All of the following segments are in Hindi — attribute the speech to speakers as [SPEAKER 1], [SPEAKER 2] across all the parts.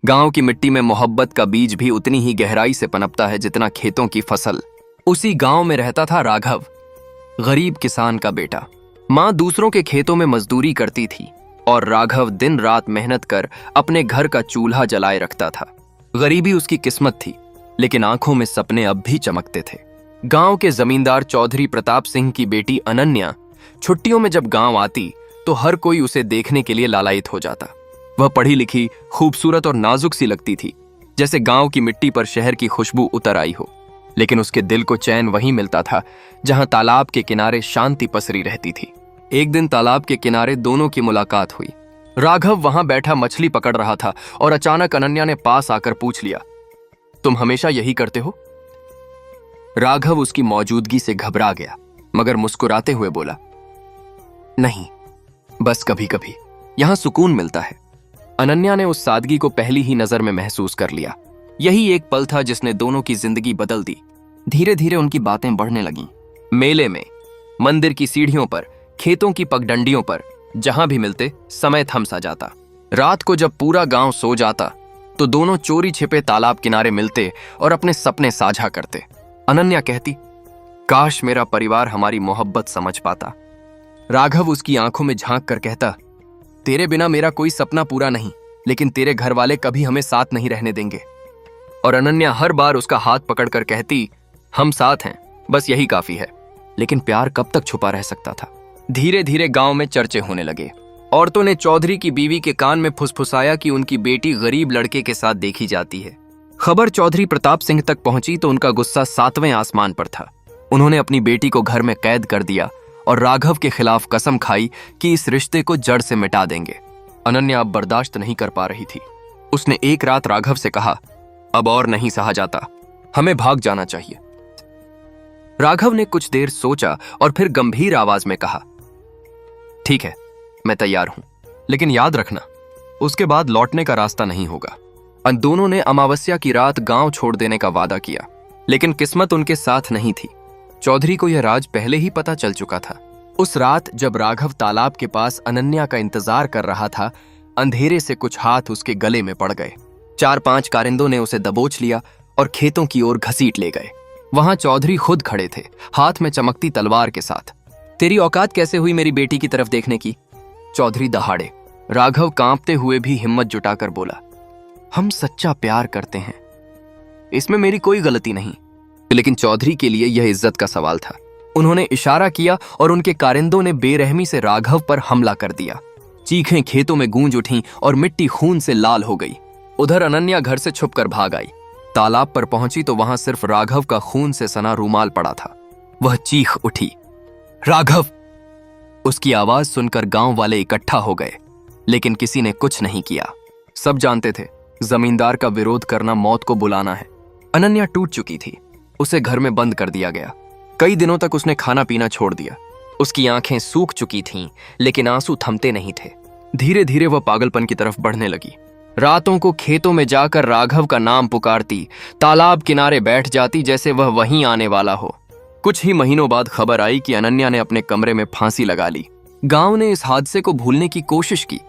[SPEAKER 1] गांव की मिट्टी में मोहब्बत का बीज भी उतनी ही गहराई से पनपता है जितना खेतों की फसल। उसी गांव में रहता था राघव, गरीब किसान का बेटा। माँ दूसरों के खेतों में मजदूरी करती थी और राघव दिन रात मेहनत कर अपने घर का चूल्हा जलाए रखता था। गरीबी उसकी किस्मत थी, लेकिन आंखों में सपने अब भी चमकते थे। गांव के जमींदार चौधरी प्रताप सिंह की बेटी अनन्या छुट्टियों में जब गांव आती तो हर कोई उसे देखने के लिए लालायित हो जाता। वह पढ़ी लिखी, खूबसूरत और नाजुक सी लगती थी, जैसे गांव की मिट्टी पर शहर की खुशबू उतर आई हो। लेकिन उसके दिल को चैन वहीं मिलता था जहां तालाब के किनारे शांति पसरी रहती थी। एक दिन तालाब के किनारे दोनों की मुलाकात हुई। राघव वहां बैठा मछली पकड़ रहा था और अचानक अनन्या ने पास आकर पूछ लिया, तुम हमेशा यही करते हो? राघव उसकी मौजूदगी से घबरा गया, मगर मुस्कुराते हुए बोला, नहीं, बस कभी कभी यहां सुकून मिलता है। अनन्या ने उस सादगी को पहली ही नजर में महसूस कर लिया। यही एक पल था जिसने दोनों की जिंदगी बदल दी। धीरे धीरे उनकी बातें बढ़ने लगीं। मेले में, मंदिर की सीढ़ियों पर, खेतों की पगडंडियों पर, जहां भी मिलते समय थम सा जाता। रात को जब पूरा गांव सो जाता तो दोनों चोरी छिपे तालाब किनारे मिलते और अपने सपने साझा करते। अनन्या कहती, काश मेरा परिवार हमारी मोहब्बत समझ पाता। राघव उसकी आंखों में झांक कर कहता, तेरे बिना मेरा कोई सपना पूरा नहीं, लेकिन तेरे घर वाले कभी हमें साथ नहीं रहने देंगे। और अनन्या हर बार उसका हाथ पकड़कर कहती, हम साथ हैं, बस यही काफी है। लेकिन प्यार कब तक छुपा रह सकता था? धीरे धीरे गांव में चर्चे होने लगे। औरतों ने चौधरी की बीवी के कान में फुसफुसाया कि उनकी बेटी गरीब लड़के के साथ देखी जाती है। खबर चौधरी प्रताप सिंह तक पहुंची तो उनका गुस्सा 7वें आसमान पर था। उन्होंने अपनी बेटी को घर में कैद कर दिया और राघव के खिलाफ कसम खाई कि इस रिश्ते को जड़ से मिटा देंगे। अनन्या अब बर्दाश्त नहीं कर पा रही थी। उसने एक रात राघव से कहा, अब और नहीं सहा जाता, हमें भाग जाना चाहिए। राघव ने कुछ देर सोचा और फिर गंभीर आवाज में कहा, ठीक है, मैं तैयार हूं, लेकिन याद रखना, उसके बाद लौटने का रास्ता नहीं होगा। अन दोनों ने अमावस्या की रात गांव छोड़ देने का वादा किया, लेकिन किस्मत उनके साथ नहीं थी। चौधरी को यह राज पहले ही पता चल चुका था। उस रात जब राघव तालाब के पास अनन्या का इंतजार कर रहा था, अंधेरे से कुछ हाथ उसके गले में पड़ गए। 4-5 कारिंदों ने उसे दबोच लिया और खेतों की ओर घसीट ले गए। वहां चौधरी खुद खड़े थे, हाथ में चमकती तलवार के साथ। तेरी औकात कैसे हुई मेरी बेटी की तरफ देखने की? चौधरी दहाड़े। राघव कांपते हुए भी हिम्मत जुटाकर बोला, हम सच्चा प्यार करते हैं, इसमें मेरी कोई गलती नहीं। लेकिन चौधरी के लिए यह इज्जत का सवाल था। उन्होंने इशारा किया और उनके कारिंदों ने बेरहमी से राघव पर हमला कर दिया। चीखें खेतों में गूंज उठीं और मिट्टी खून से लाल हो गई। उधर अनन्या घर से छुपकर भाग आई। तालाब पर पहुंची तो वहां सिर्फ राघव का खून से सना रूमाल पड़ा था। वह चीख उठी, राघव! उसकी आवाज सुनकर गांव वाले इकट्ठा हो गए, लेकिन किसी ने कुछ नहीं किया। सब जानते थे, जमींदार का विरोध करना मौत को बुलाना है। अनन्या टूट चुकी थी। उसे घर में बंद कर दिया गया। कई दिनों तक उसने खाना पीना छोड़ दिया। उसकी आंखें सूख चुकी थीं, लेकिन आंसू थमते नहीं थे। धीरे धीरे वह पागलपन की तरफ बढ़ने लगी। रातों को खेतों में जाकर राघव का नाम पुकारती, तालाब किनारे बैठ जाती जैसे वह वहीं आने वाला हो। कुछ ही महीनों बाद खबर आई कि अनन्या ने अपने कमरे में फांसी लगा ली। गांव ने इस हादसे को भूलने की कोशिश की,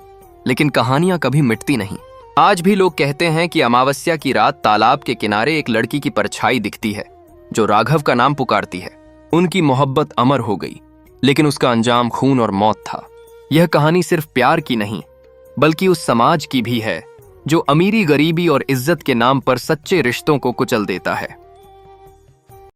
[SPEAKER 1] लेकिन कहानियां कभी मिटती नहीं। आज भी लोग कहते हैं कि अमावस्या की रात तालाब के किनारे एक लड़की की परछाई दिखती है जो राघव का नाम पुकारती है। उनकी मोहब्बत अमर हो गई, लेकिन उसका अंजाम खून और मौत था। यह कहानी सिर्फ प्यार की नहीं, बल्कि उस समाज की भी है जो अमीरी, गरीबी और इज्जत के नाम पर सच्चे रिश्तों को कुचल देता है।